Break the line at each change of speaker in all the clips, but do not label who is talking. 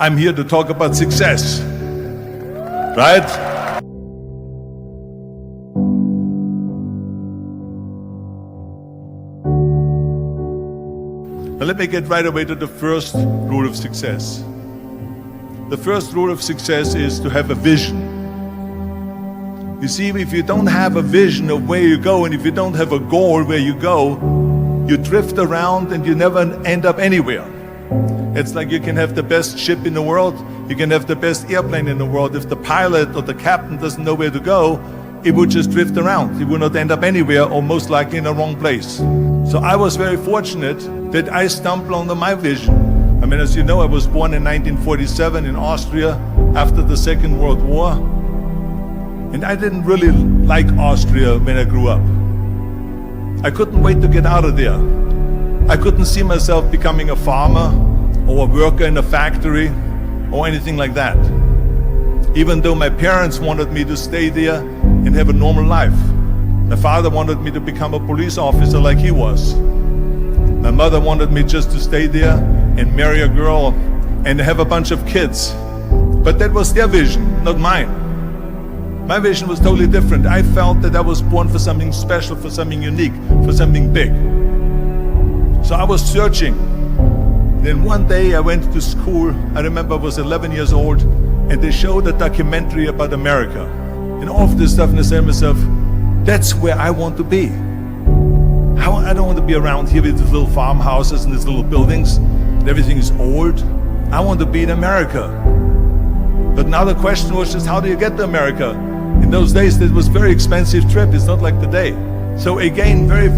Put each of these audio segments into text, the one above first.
I'm here to talk about success, right? Now let me get right away to the first rule of success. The first rule of success is to have a vision. You see, if you don't have a vision of where you go, and if you don't have a goal where you go, you drift around and you never end up anywhere. It's like you can have the best ship in the world, you can have the best airplane in the world. If the pilot or the captain doesn't know where to go, it would just drift around. It would not end up anywhere, or most likely in the wrong place. So I was very fortunate that I stumbled onto my vision. I mean, as you know, I was born in 1947 in Austria after the Second World War. And I didn't really like Austria when I grew up. I couldn't wait to get out of there. I couldn't see myself becoming a farmer or a worker in a factory or anything like that. Even though my parents wanted me to stay there and have a normal life. My father wanted me to become a police officer like he was. My mother wanted me just to stay there and marry a girl and have a bunch of kids. But that was their vision, not mine. My vision was totally different. I felt that I was born for something special, for something unique, for something big. So I was searching. Then one day I went to school. I remember I was 11 years old, and they showed a documentary about America and all of this stuff, and I said to myself, that's where I want to be. I don't want to be around here with these little farmhouses and these little buildings, and everything is old. I want to be in America. But now the question was just, how do you get to America? In those days, it was a very expensive trip. It's not like today. So again, I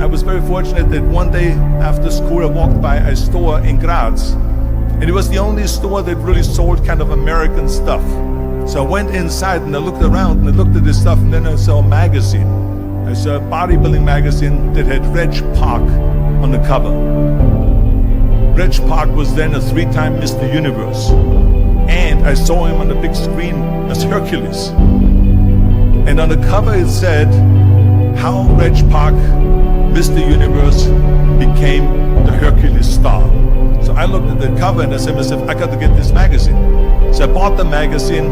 was very fortunate that one day after school I walked by a store in Graz. And it was the only store that really sold kind of American stuff. So I went inside and I looked around and I looked at this stuff, and then I saw a magazine. I saw a bodybuilding magazine that had Reg Park on the cover. Reg Park was then a 3-time Mr. Universe. And I saw him on the big screen as Hercules. And on the cover it said, how Reg Park, Mr. Universe, became the Hercules star. So I looked at the cover and I said to myself, I got to get this magazine. So I bought the magazine,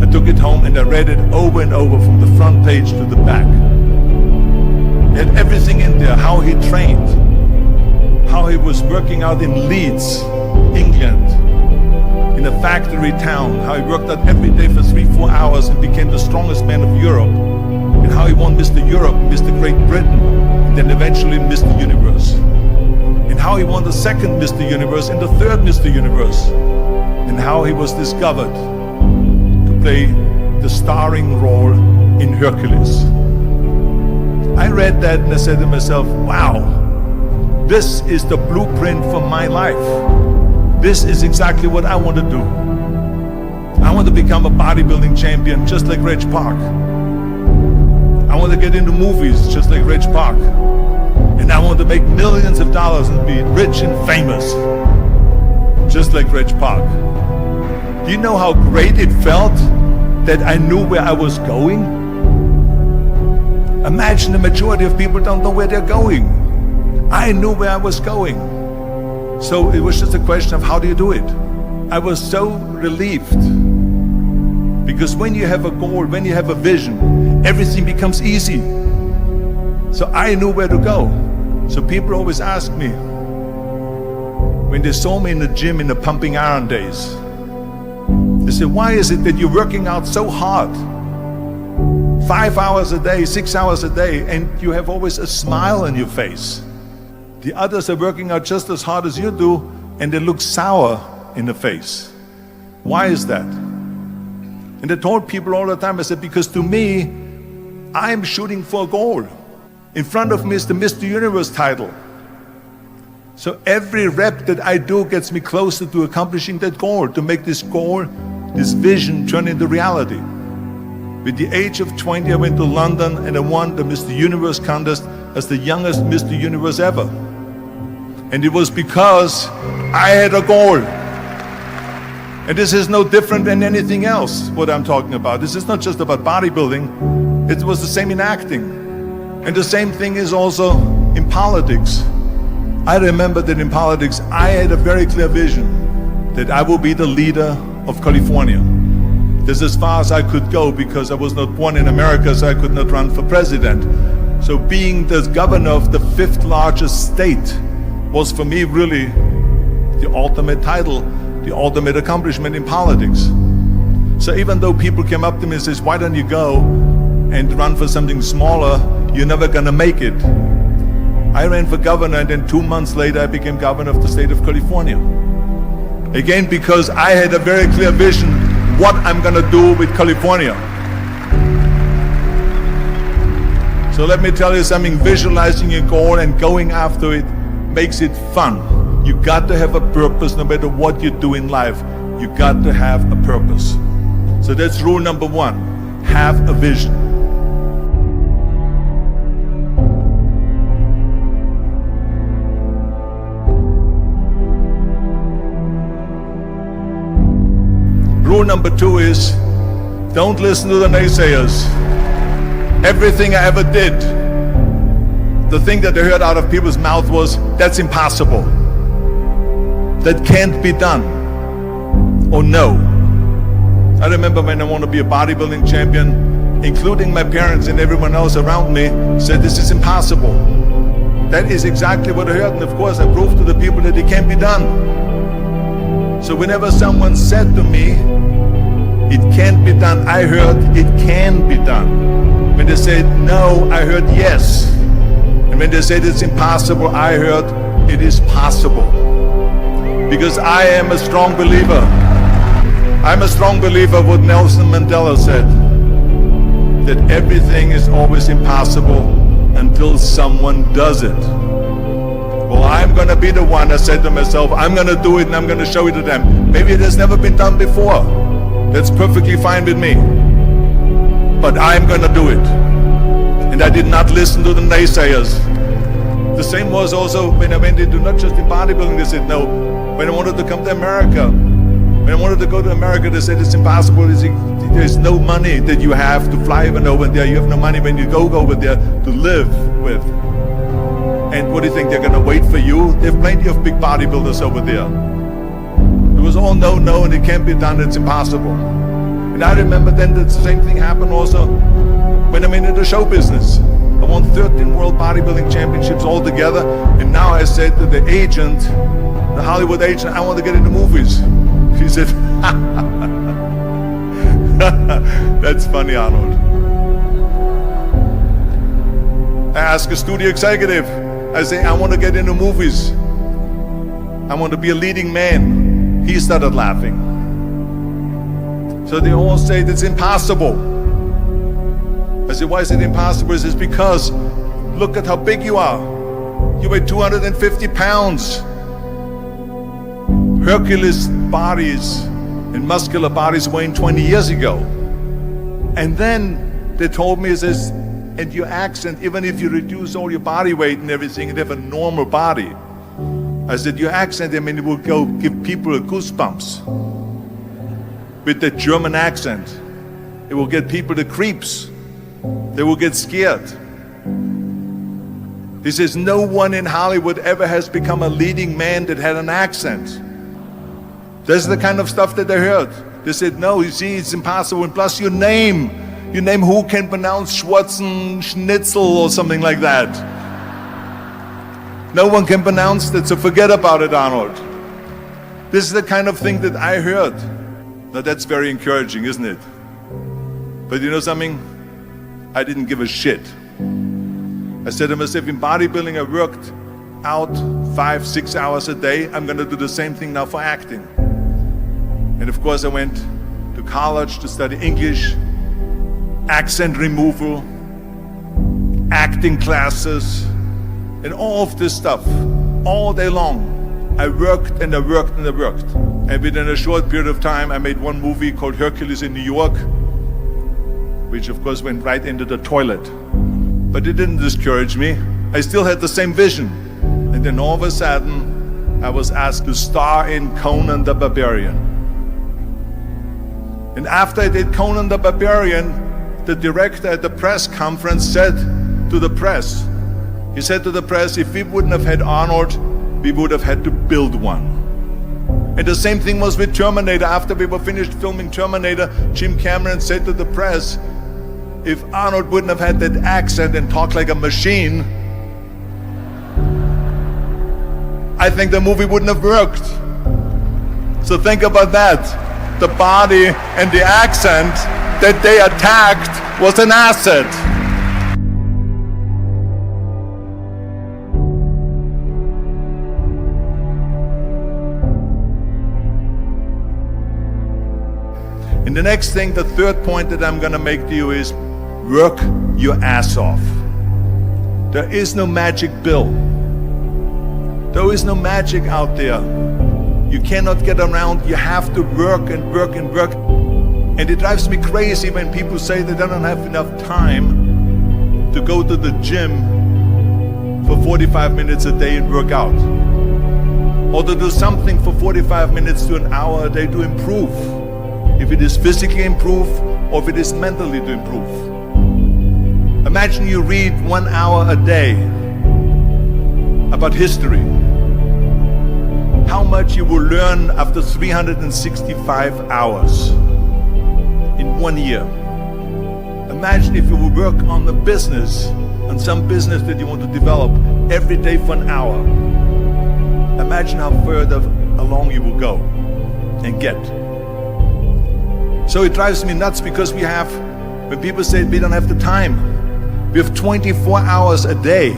I took it home and I read it over and over from the front page to the back. It had everything in there, how he trained, how he was working out in Leeds, England, in a factory town, how he worked out every day for 3-4 hours and became the strongest man of Europe, and how he won Mr. Europe, Mr. Great Britain, and then eventually Mr. Universe, and how he won the second Mr. Universe and the third Mr. Universe, and how he was discovered to play the starring role in Hercules. I read that and I said to myself, wow, this is the blueprint for my life. This is exactly what I want to do. I want to become a bodybuilding champion just like Reg Park. I want to get into movies just like Reg Park. And I want to make millions of dollars and be rich and famous just like Reg Park. Do you know how great it felt that I knew where I was going? Imagine the majority of people don't know where they're going. I knew where I was going. So it was just a question of how do you do it? I was so relieved, because when you have a goal, when you have a vision, everything becomes easy. So I knew where to go. So people always ask me, when they saw me in the gym in the pumping iron days, they said, why is it that you're working out so hard? 5 hours a day, 6 hours a day, and you have always a smile on your face. The others are working out just as hard as you do, and they look sour in the face. Why is that? And I told people all the time, I said, because to me, I'm shooting for a goal. In front of me is the Mr. Universe title. So every rep that I do gets me closer to accomplishing that goal, to make this goal, this vision turn into reality. With the age of 20, I went to London and I won the Mr. Universe contest as the youngest Mr. Universe ever. And it was because I had a goal. And this is no different than anything else, what I'm talking about. This is not just about bodybuilding. It was the same in acting. And the same thing is also in politics. I remember that in politics, I had a very clear vision. that I will be the leader of California. This is as far as I could go because I was not born in America, so I could not run for president. So being the governor of the 5th largest state was for me really the ultimate title, the ultimate accomplishment in politics. So even though people came up to me and says, why don't you go and run for something smaller, you're never gonna make it. I ran for governor, and then 2 months later I became governor of the state of California. Again, because I had a very clear vision what I'm gonna do with California. So let me tell you something, visualizing your goal and going after it makes it fun. You got to have a purpose no matter what you do in life. You got to have a purpose. So that's rule number 1, have a vision. Rule number 2 is, don't listen to the naysayers. Everything I ever did, the thing that I heard out of people's mouth was, that's impossible. That can't be done. Or no. I remember when I wanted to be a bodybuilding champion, including my parents and everyone else around me, said this is impossible. That is exactly what I heard, and of course I proved to the people that it can't be done. So whenever someone said to me, it can't be done, I heard it can be done. When they said no, I heard yes. And when they said it's impossible, I heard it is possible. Because I am a strong believer. I'm a strong believer what Nelson Mandela said, that everything is always impossible until someone does it. Well, I'm gonna be the one, I said to myself, I'm gonna do it and I'm gonna show it to them. Maybe it has never been done before. That's perfectly fine with me. But I'm gonna do it. And I did not listen to the naysayers. The same was also when I went into not just in bodybuilding, they said no. When I wanted to come to America, when I wanted to go to America, they said it's impossible. There's no money that you have to fly even over there. You have no money when you go over there to live with. And what do you think, they're gonna wait for you? They have plenty of big bodybuilders over there. It was all no, no, and it can't be done, it's impossible. And I remember then the same thing happened also when I went into the show business. I won 13 world bodybuilding championships all together, and now I said to the agent, the Hollywood agent, I want to get into movies. He said, that's funny, Arnold. I asked a studio executive, I say, I want to get into movies. I want to be a leading man. He started laughing. So they all say it's impossible. I said, why is it impossible? He says, because look at how big you are. You weigh 250 pounds. Hercules bodies and muscular bodies weighing 20 years ago. And then they told me, this, and your accent, even if you reduce all your body weight and everything and have a normal body, I said, your accent, I mean, it will go give people goosebumps. With the German accent, it will get people the creeps. They will get scared. He says, no one in Hollywood ever has become a leading man that had an accent. That's the kind of stuff that I heard. They said, no, you see, it's impossible. And plus your name who can pronounce Schwarzen Schnitzel or something like that. No one can pronounce that, so forget about it, Arnold. This is the kind of thing that I heard. Now that's very encouraging, isn't it? But you know something? I didn't give a shit. I said to myself, in bodybuilding I worked out 5-6 hours a day. I'm gonna do the same thing now for acting. And of course I went to college to study English, accent removal, acting classes, and all of this stuff, all day long. I worked and I worked and I worked. And within a short period of time, I made one movie called Hercules in New York, which of course went right into the toilet. But it didn't discourage me. I still had the same vision. And then all of a sudden, I was asked to star in Conan the Barbarian. And after I did Conan the Barbarian, the director at the press conference said to the press, he said to the press, if we wouldn't have had Arnold, we would have had to build one. And the same thing was with Terminator. After we were finished filming Terminator, Jim Cameron said to the press, if Arnold wouldn't have had that accent and talked like a machine, I think the movie wouldn't have worked. So think about that. The body and the accent that they attacked was an asset. And the next thing, the third point that I'm going to make to you is work your ass off. There is no magic pill. There is no magic out there. You cannot get around. You have to work and work and work. And it drives me crazy when people say they don't have enough time to go to the gym for 45 minutes a day and work out. Or to do something for 45 minutes to an hour a day to improve. If it is physically improve or if it is mentally to improve. Imagine you read 1 hour a day about history. How much you will learn after 365 hours in 1 year. Imagine if you will work on the business, on some business that you want to develop every day for an hour. Imagine how further along you will go and get. So it drives me nuts because we have, when people say we don't have the time, we have 24 hours a day.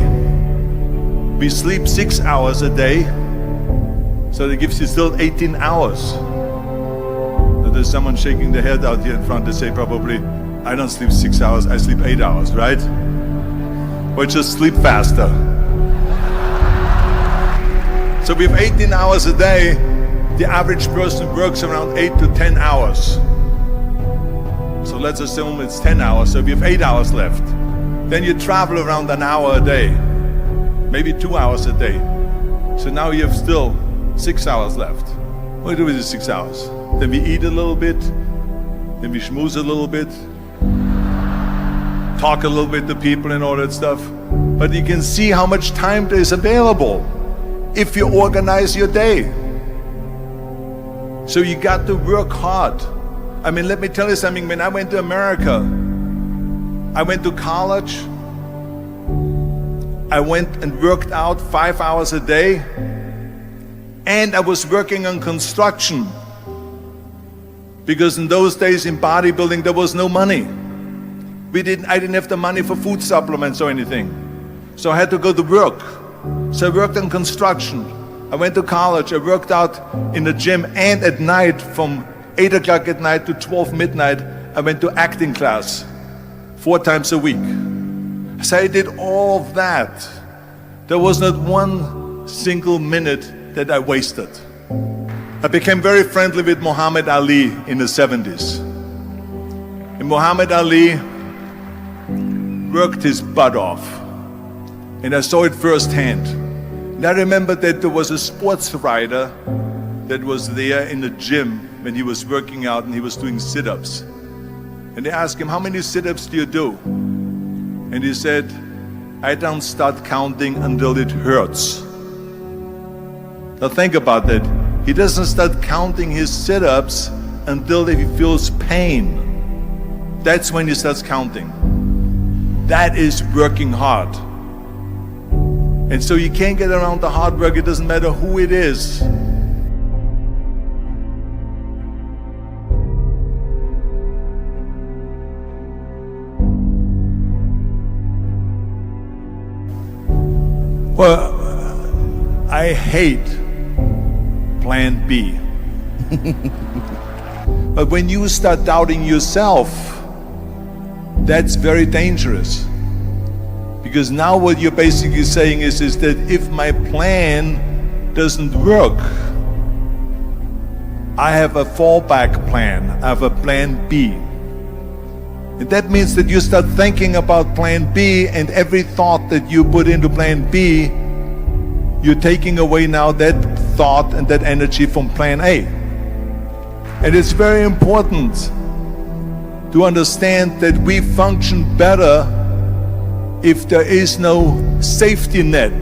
We sleep 6 hours a day, so that gives you still 18 hours. Now there's someone shaking their head out here in front to say probably, I don't sleep 6 hours, I sleep 8 hours, right? Or just sleep faster. So we have 18 hours a day. The average person works around 8 to 10 hours. So let's assume it's 10 hours, so we have 8 hours left. Then you travel around an hour a day, maybe 2 hours a day. So now you have still 6 hours left. What do we do with the 6 hours? Then we eat a little bit, then we schmooze a little bit, talk a little bit to people and all that stuff. But you can see how much time there is available if you organize your day. So you got to work hard. I mean, let me tell you something. When I went to America, I went to college. I went and worked out 5 hours a day. And I was working on construction. Because in those days in bodybuilding, there was no money. I didn't have the money for food supplements or anything. So I had to go to work. So I worked on construction. I went to college. I worked out in the gym. And at night from 8 o'clock at night to 12 midnight, I went to acting class 4 times a week. So I did all of that. There was not one single minute that I wasted. I became very friendly with Muhammad Ali in the 70s. And Muhammad Ali worked his butt off. And I saw it firsthand. And I remember that there was a sports writer that was there in the gym when he was working out and he was doing sit-ups. And they asked him, how many sit-ups do you do? And he said, I don't start counting until it hurts. Now think about that. He doesn't start counting his sit-ups until he feels pain. That's when he starts counting. That is working hard. And so you can't get around the hard work. It doesn't matter who it is. Well, I hate plan B. But when you start doubting yourself, that's very dangerous. Because now what you're basically saying is that if my plan doesn't work, I have a fallback plan, I have a plan B. And that means that you start thinking about plan B, and every thought that you put into plan B, you're taking away now that thought and that energy from plan A. And it's very important to understand that we function better if there is no safety net.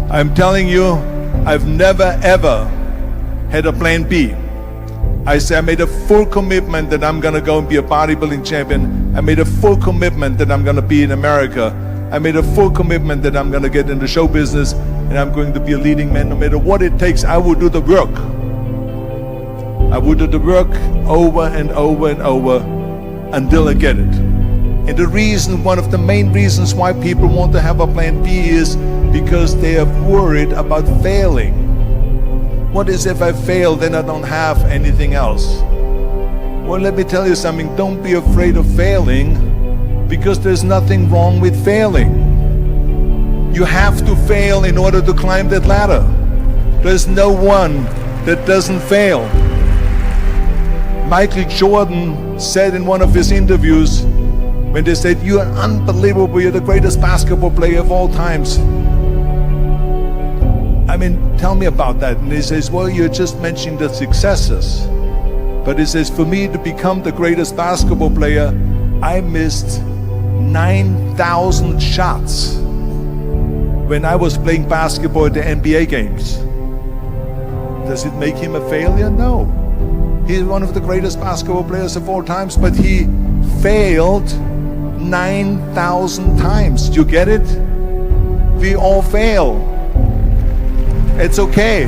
I'm telling you, I've never ever had a plan B. I said, I made a full commitment that I'm gonna go and be a bodybuilding champion. I made a full commitment that I'm gonna be in America. I made a full commitment that I'm gonna get into show business and I'm going to be a leading man. No matter what it takes, I will do the work. I will do the work over and over and over until I get it. And the reason, one of the main reasons why people want to have a plan B is because they are worried about failing. What is if I fail, then I don't have anything else? Well, let me tell you something, don't be afraid of failing, because there's nothing wrong with failing. You have to fail in order to climb that ladder. There's no one that doesn't fail. Michael Jordan said in one of his interviews, when they said, "You are unbelievable, you're the greatest basketball player of all times." I mean, tell me about that. And he says, well, you're just mentioning the successes. But he says, for me to become the greatest basketball player, I missed 9,000 shots when I was playing basketball at the NBA games. Does it make him a failure? No. He's one of the greatest basketball players of all times, but he failed 9,000 times. Do you get it? We all fail. It's okay.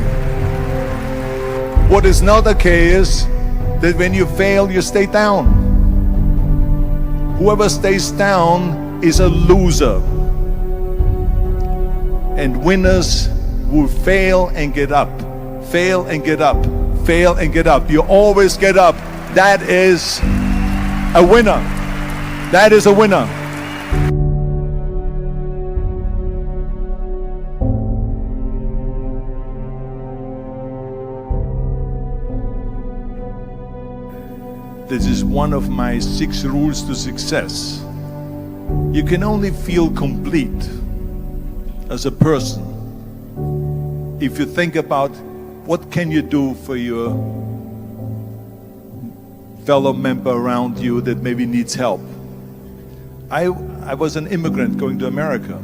What is not okay is that when you fail, you stay down. Whoever stays down is a loser. And winners will fail and get up. Fail and get up. Fail and get up. You always get up. That is a winner. That is a winner. This is one of my 6 rules to success. You can only feel complete as a person if you think about what can you do for your fellow member around you that maybe needs help. I was an immigrant going to America,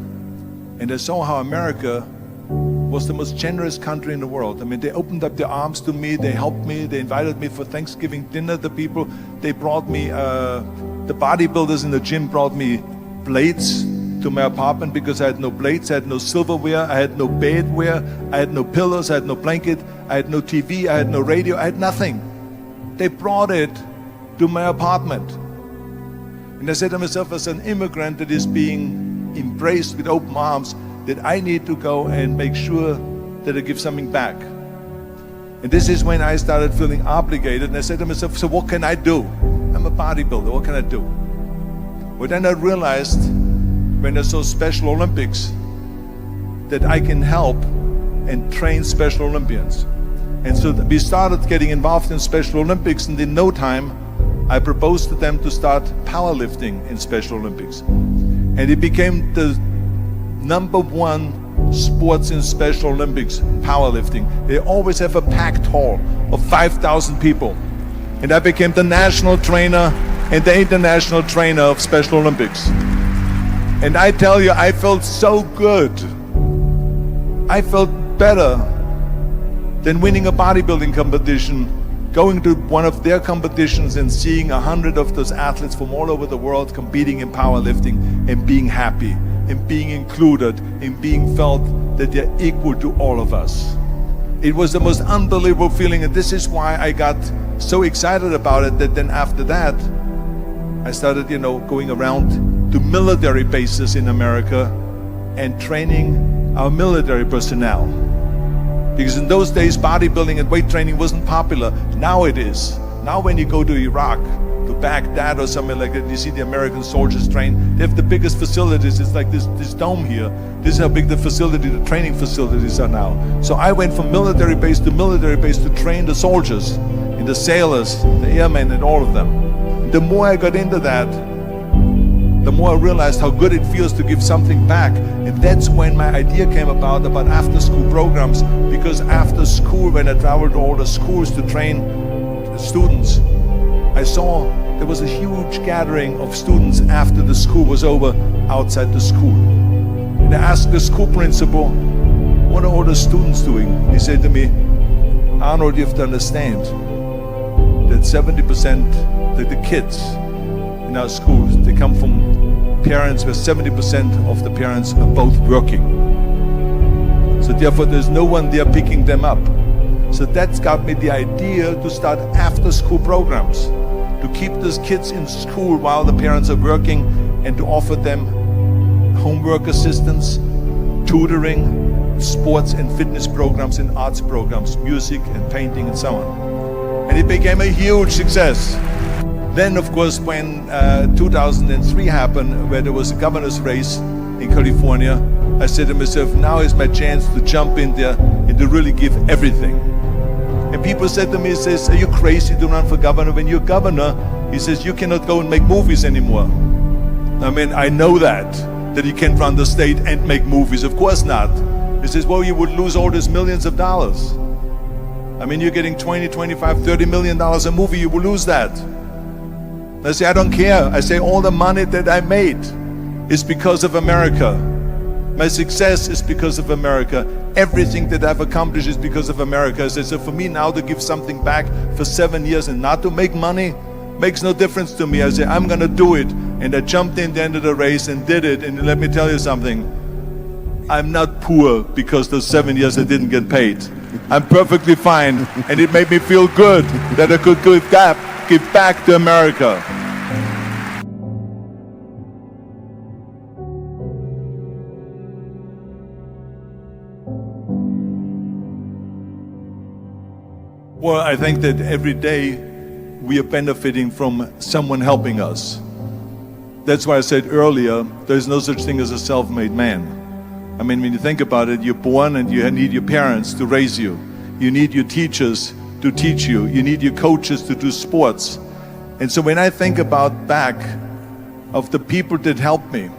and I saw how America was the most generous country in the world. I mean, they opened up their arms to me, they helped me, they invited me for Thanksgiving dinner, the people. They brought me, the bodybuilders in the gym brought me plates to my apartment because I had no plates, I had no silverware, I had no bedware, I had no pillows, I had no blanket, I had no TV, I had no radio, I had nothing. They brought it to my apartment. And I said to myself, as an immigrant that is being embraced with open arms, that I need to go and make sure that I give something back. And this is when I started feeling obligated, and I said to myself, so what can I do? I'm a bodybuilder, what can I do? Well, then I realized, when I saw Special Olympics, that I can help and train Special Olympians. And so we started getting involved in Special Olympics, and in no time, I proposed to them to start powerlifting in Special Olympics. And it became the #1 sports in Special Olympics, powerlifting. They always have a packed hall of 5,000 people. And I became the national trainer and the international trainer of Special Olympics. And I tell you, I felt so good. I felt better than winning a bodybuilding competition, going to one of their competitions and seeing 100 of those athletes from all over the world competing in powerlifting and being happy and being included and being felt that they're equal to all of us. It was the most unbelievable feeling, and this is why I got so excited about it that then after that I started, going around to military bases in America and training our military personnel. Because in those days, bodybuilding and weight training wasn't popular. Now it is. Now when you go to Iraq, to Baghdad or something like that, you see the American soldiers train. They have the biggest facilities. It's like this dome here. This is how big the training facilities are now. So I went from military base to train the soldiers, and the sailors, the airmen, and all of them. The more I got into that, the more I realized how good it feels to give something back. And that's when my idea came about after-school programs, because after school, when I traveled to all the schools to train the students, I saw there was a huge gathering of students after the school was over outside the school. And I asked the school principal, what are all the students doing? He said to me, Arnold, you have to understand that 70% that the kids in our schools, they come from parents where 70% of the parents are both working. So therefore there's no one there picking them up. So that's got me the idea to start after school programs, to keep these kids in school while the parents are working and to offer them homework assistance, tutoring, sports and fitness programs and arts programs, music and painting and so on. And it became a huge success. Then of course when 2003 happened, where there was a governor's race in California, I said to myself, now is my chance to jump in there and to really give everything. And people said to me, he says, are you crazy to run for governor? When you're governor, he says, you cannot go and make movies anymore. I mean, I know that you can't run the state and make movies, of course not. He says, well, you would lose all these millions of dollars. I mean, you're getting 20, 25, 30 million dollars a movie, you will lose that. I say, I don't care. I say, all the money that I made is because of America. My success is because of America. Everything that I've accomplished is because of America. I say, so for me now to give something back for 7 years and not to make money makes no difference to me. I say, I'm gonna do it. And I jumped in the end of the race and did it. And let me tell you something. I'm not poor because those 7 years I didn't get paid. I'm perfectly fine, and it made me feel good that I could give back to America. Well, I think that every day we are benefiting from someone helping us. That's why I said earlier, there's no such thing as a self-made man. I mean, when you think about it, you're born and you need your parents to raise you. You need your teachers to teach you. You need your coaches to do sports. And so when I think about back of the people that helped me,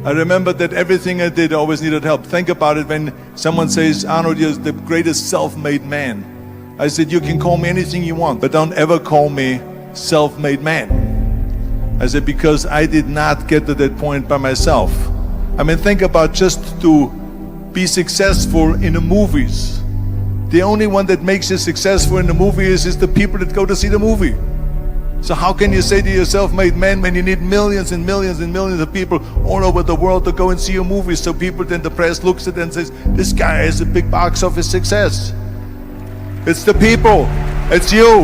I remember that everything I did always needed help. Think about it when someone says, Arnold, you're the greatest self-made man. I said, you can call me anything you want, but don't ever call me self-made man. I said, because I did not get to that point by myself. I mean, think about just to be successful in the movies. The only one that makes you successful in the movie is the people that go to see the movie. So how can you say to yourself, made man, when you need millions and millions and millions of people all over the world to go and see your movies? So people, then the press looks at it and says, this guy is a big box office success. It's the people, it's you.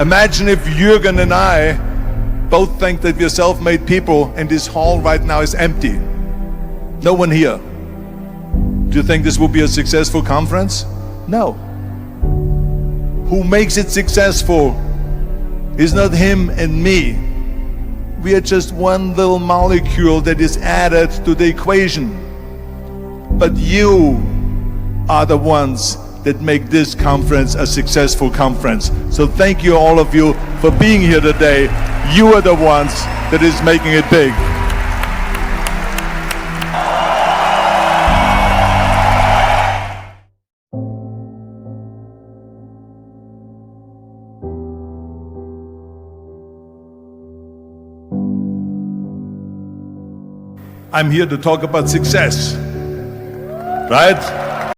Imagine if Jürgen and I both think that we're self-made people and this hall right now is empty. No one here. Do you think this will be a successful conference? No. Who makes it successful is not him and me. We are just one little molecule that is added to the equation. But you are the ones that make this conference a successful conference. So thank you, all of you, for being here today. You are the ones that is making it big. I'm here to talk about success, right?